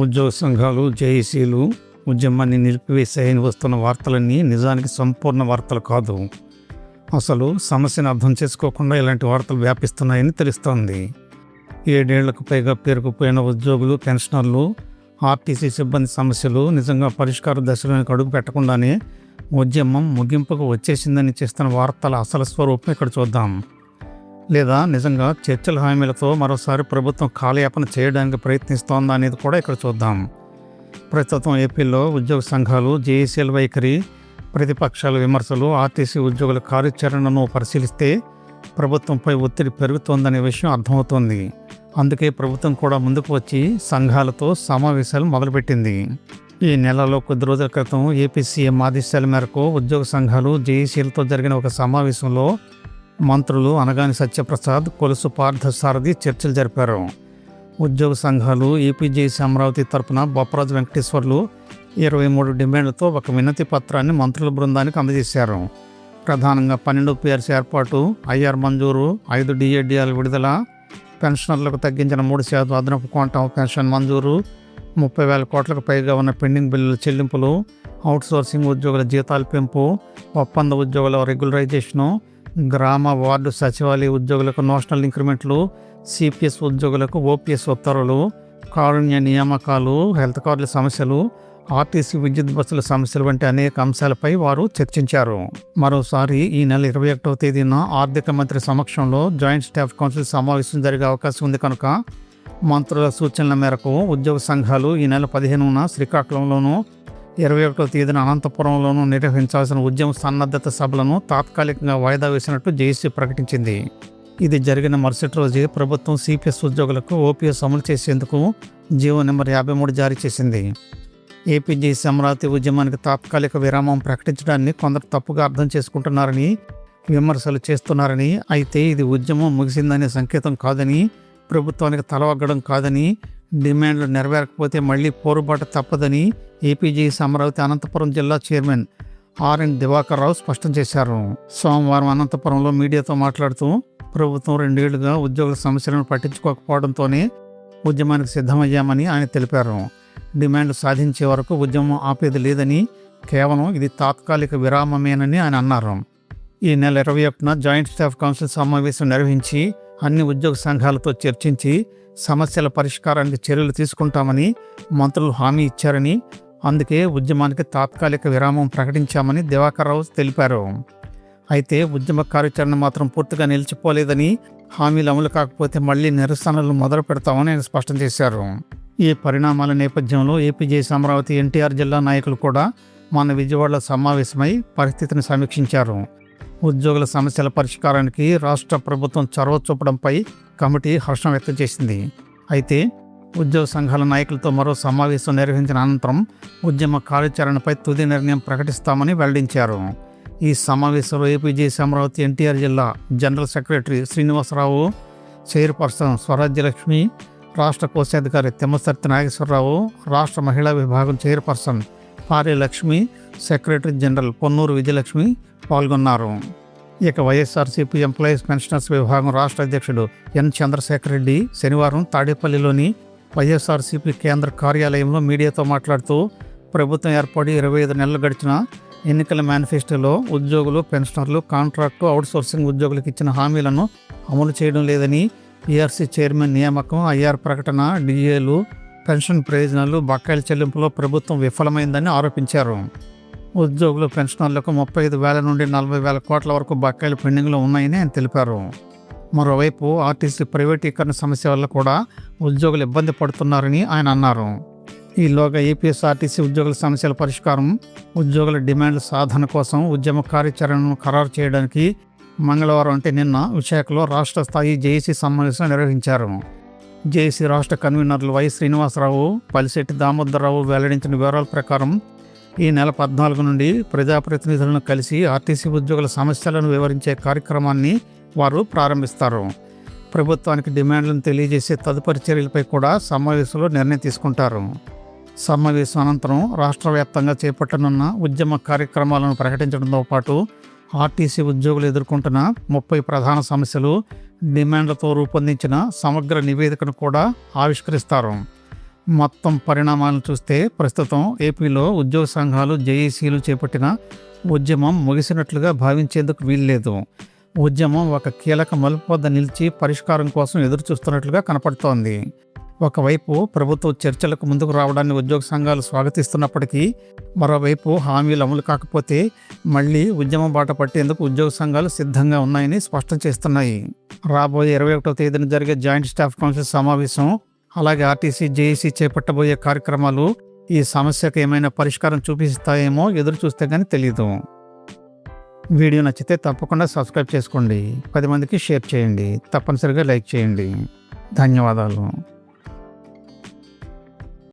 ఉద్యోగ సంఘాలు, జేఏసీలు ఉద్యమాన్ని నిలిపివేశాయని వస్తున్న వార్తలన్నీ నిజానికి సంపూర్ణ వార్తలు కాదు. అసలు సమస్యను అర్థం చేసుకోకుండా ఇలాంటి వార్తలు వ్యాపిస్తున్నాయని తెలుస్తోంది. 7 ఏళ్లకు పైగా పేరుకుపోయిన ఉద్యోగులు, పెన్షనర్లు, ఆర్టీసీ సిబ్బంది సమస్యలు నిజంగా పరిష్కార దశలోనికి అడుగు పెట్టకుండానే ఉద్యమం ముగింపుకు వచ్చేసిందని చేస్తున్న వార్తల అసలు స్వరూపం ఇక్కడ చూద్దాం. లేదా నిజంగా చర్చల హామీలతో మరోసారి ప్రభుత్వం కాలయాపన చేయడానికి ప్రయత్నిస్తోందా అనేది కూడా ఇక్కడ చూద్దాం. ప్రస్తుతం ఏపీలో ఉద్యోగ సంఘాలు, జేఏసీల వైఖరి, ప్రతిపక్షాల విమర్శలు, ఆర్టీసీ ఉద్యోగుల కార్యాచరణను పరిశీలిస్తే ప్రభుత్వంపై ఒత్తిడి పెరుగుతోందనే విషయం అర్థమవుతోంది. అందుకే ప్రభుత్వం కూడా ముందుకు వచ్చి సంఘాలతో సమావేశాలు మొదలుపెట్టింది. ఈ నెలలో కొద్ది రోజుల క్రితం ఏపీ సీఎం ఆదేశాల మేరకు ఉద్యోగ సంఘాలు, జేఏసీలతో జరిగిన ఒక సమావేశంలో మంత్రులు అనగాని సత్యప్రసాద్, కొలుసు పార్థసారథి చర్చలు జరిపారు. ఉద్యోగ సంఘాలు ఏపీజేఏసీ అమరావతి తరపున బొప్పరాజు వెంకటేశ్వర్లు 23 డిమాండ్లతో ఒక వినతి పత్రాన్ని మంత్రుల బృందానికి అందజేశారు. ప్రధానంగా 12 PRC ఏర్పాటు, ఐఆర్ మంజూరు, 5 DADL విడుదల, పెన్షనర్లకు తగ్గించిన 3% అదనపు క్వాంటం పెన్షన్ మంజూరు, 30,000 కోట్లకు పైగా ఉన్న పెండింగ్ బిల్లుల చెల్లింపులు, అవుట్సోర్సింగ్ ఉద్యోగుల జీతాల పెంపు, ఒప్పంద ఉద్యోగుల రెగ్యులరైజేషను, గ్రామ వార్డు సచివాలయ ఉద్యోగులకు నోషనల్ ఇంక్రిమెంట్లు, సిపిఎస్ ఉద్యోగులకు ఓపీఎస్ ఉత్తర్వులు, కారుణ్య నియామకాలు, హెల్త్ కార్డుల సమస్యలు, ఆర్టీసీ విద్యుత్ బస్సుల సమస్యలు వంటి అనేక అంశాలపై వారు చర్చించారు. మరోసారి ఈ నెల 21వ తేదీన ఆర్థిక మంత్రి సమక్షంలో జాయింట్ స్టాఫ్ కౌన్సిల్ సమావేశం జరిగే అవకాశం ఉంది కనుక మంత్రుల సూచనల మేరకు ఉద్యోగ సంఘాలు ఈ నెల 15న శ్రీకాకుళంలోనూ, 21వ తేదీన అనంతపురంలోనూ నిర్వహించాల్సిన ఉద్యమ సన్నద్ధత సభలను తాత్కాలికంగా వాయిదా వేసినట్టు జేఏసీ ప్రకటించింది. ఇది జరిగిన మరుసటి రోజే ప్రభుత్వం సిపిఎస్ ఉద్యోగులకు ఓపీఎస్ అమలు చేసేందుకు జీవో నెంబర్ 53 జారీ చేసింది. ఏపీజేఏసీ అమరావతి ఉద్యమానికి తాత్కాలిక విరామం ప్రకటించడాన్ని కొందరు తప్పుగా అర్థం చేసుకుంటున్నారని విమర్శలు చేస్తున్నారని, అయితే ఇది ఉద్యమం ముగిసిందనే సంకేతం కాదని, ప్రభుత్వానికి తలవగ్గడం కాదని, డిమాండ్లు నెరవేరకపోతే మళ్లీ పోరుబాట తప్పదని ఏపీజేఏసీ అమరావతి అనంతపురం జిల్లా చైర్మన్ ఆర్ఎన్ దివాకర్ రావు స్పష్టం చేశారు. సోమవారం అనంతపురంలో మీడియాతో మాట్లాడుతూ ప్రభుత్వం 2 ఏళ్లుగా ఉద్యోగుల సమస్యలను పట్టించుకోకపోవడంతోనే ఉద్యమానికి సిద్ధమయ్యామని ఆయన తెలిపారు. డిమాండ్లు సాధించే వరకు ఉద్యమం ఆపేది లేదని, కేవలం ఇది తాత్కాలిక విరామమేనని ఆయన అన్నారు. ఈ నెల 21న జాయింట్ స్టాఫ్ కౌన్సిల్ సమావేశం నిర్వహించి అన్ని ఉద్యోగ సంఘాలతో చర్చించి సమస్యల పరిష్కారానికి చర్యలు తీసుకుంటామని మంత్రులు హామీ ఇచ్చారని, అందుకే ఉద్యమానికి తాత్కాలిక విరామం ప్రకటించామని దివాకర్ రావు తెలిపారు. అయితే ఉద్యమ కార్యాచరణ మాత్రం పూర్తిగా నిలిచిపోలేదని, హామీలు అమలు కాకపోతే మళ్లీ నిరసనలు మొదలు పెడతామని ఆయన స్పష్టం చేశారు. ఈ పరిణామాల నేపథ్యంలో ఏపీజేఏసీ అమరావతి ఎన్టీఆర్ జిల్లా నాయకులు కూడా మన విజయవాడలో సమావేశమై పరిస్థితిని సమీక్షించారు. ఉద్యోగుల సమస్యల పరిష్కారానికి రాష్ట్ర ప్రభుత్వం చొరవ చూపడంపై కమిటీ హర్షం వ్యక్తం చేసింది. అయితే ఉద్యోగ సంఘాల నాయకులతో మరో సమావేశం నిర్వహించిన అనంతరం ఉద్యమ కార్యాచరణపై తుది నిర్ణయం ప్రకటిస్తామని వెల్లడించారు. ఈ సమావేశంలో ఏపీజేఏసీ అమరావతి ఎన్టీఆర్ జిల్లా general secretary Srinivasarao, chairperson Swarajyalakshmi, రాష్ట్ర కోశాధికారి తిమ్మసర్తి నాగేశ్వరరావు, రాష్ట్ర మహిళా విభాగం chairperson Pare Lakshmi, secretary general Ponnuru Vijayalakshmi పాల్గొన్నారు. ఇక వైఎస్ఆర్సీపీ ఎంప్లాయీస్ పెన్షనర్స్ విభాగం రాష్ట్ర అధ్యక్షుడు ఎన్ చంద్రశేఖర్ రెడ్డి శనివారం తాడేపల్లిలోని వైఎస్ఆర్సీపీ కేంద్ర కార్యాలయంలో మీడియాతో మాట్లాడుతూ ప్రభుత్వం ఏర్పడి 25 నెలలు గడిచిన ఎన్నికల మేనిఫెస్టోలో ఉద్యోగులు, పెన్షనర్లు, కాంట్రాక్టు, అవుట్సోర్సింగ్ ఉద్యోగులకు ఇచ్చిన హామీలను అమలు చేయడం లేదని, PRC చైర్మన్ నియామకం, ఐఆర్ ప్రకటన, డిఏలు, పెన్షన్ ప్రయోజనాలు, బకాయిల చెల్లింపులో ప్రభుత్వం విఫలమైందని ఆరోపించారు. ఉద్యోగులు, పెన్షనర్లకు 35,000 నుండి 40,000 కోట్ల వరకు బకాయిలు పెండింగ్లో ఉన్నాయని ఆయన తెలిపారు. మరోవైపు ఆర్టీసీ ప్రైవేటీకరణ సమస్య వల్ల కూడా ఉద్యోగులు ఇబ్బంది పడుతున్నారని ఆయన అన్నారు. ఈలోగా ఏపీఎస్ఆర్టీసీ ఉద్యోగుల సమస్యల పరిష్కారం, ఉద్యోగుల డిమాండ్ల సాధన కోసం ఉద్యమ కార్యాచరణను ఖరారు చేయడానికి మంగళవారం అంటే నిన్న విశాఖలో రాష్ట్ర స్థాయి జేఏసీ సమావేశం నిర్వహించారు. జేఏసీ రాష్ట్ర కన్వీనర్లు వై శ్రీనివాసరావు, పల్లిశెట్టి దామోదరరావు వెల్లడించిన వివరాల ప్రకారం ఈ నెల 14 నుండి ప్రజాప్రతినిధులను కలిసి ఆర్టీసీ ఉద్యోగుల సమస్యలను వివరించే కార్యక్రమాన్ని వారు ప్రారంభిస్తారు. ప్రభుత్వానికి డిమాండ్లను తెలియజేసే తదుపరి చర్యలపై కూడా సమావేశంలో నిర్ణయం తీసుకుంటారు. సమావేశం అనంతరం రాష్ట్ర వ్యాప్తంగా చేపట్టనున్న ఉద్యమ కార్యక్రమాలను ప్రకటించడంతో పాటు ఆర్టీసీ ఉద్యోగులు ఎదుర్కొంటున్న 30 ప్రధాన సమస్యలు, డిమాండ్లతో రూపొందించిన సమగ్ర నివేదికను కూడా ఆవిష్కరిస్తారు. మొత్తం పరిణామాలను చూస్తే ప్రస్తుతం ఏపీలో ఉద్యోగ సంఘాలు జేఏసీలు చేపట్టిన ఉద్యమం ముగిసినట్లుగా భావించేందుకు వీల్లేదు. ఉద్యమం ఒక కీలక మలుపు వద్ద నిలిచి పరిష్కారం కోసం ఎదురు చూస్తున్నట్లుగా కనపడుతోంది. ఒకవైపు ప్రభుత్వ చర్చలకు ముందుకు రావడాన్ని ఉద్యోగ సంఘాలు స్వాగతిస్తున్నప్పటికీ మరోవైపు హామీలు అమలు కాకపోతే మళ్లీ ఉద్యమం బాట పట్టేందుకు ఉద్యోగ సంఘాలు సిద్ధంగా ఉన్నాయని స్పష్టం చేస్తున్నాయి. రాబోయే 21వ తేదీన జరిగే జాయింట్ స్టాఫ్ కౌన్సిల్ సమావేశం, అలాగే ఆర్టీసీ జేఏసీ చేపట్టబోయే కార్యక్రమాలు ఈ సమస్యకు ఏమైనా పరిష్కారం చూపిస్తాయేమో ఎదురు చూస్తే కానీ తెలీదు. వీడియో నచ్చితే తప్పకుండా సబ్స్క్రైబ్ చేసుకోండి, 10 మందికి షేర్ చేయండి, తప్పనిసరిగా లైక్ చేయండి. ధన్యవాదాలు.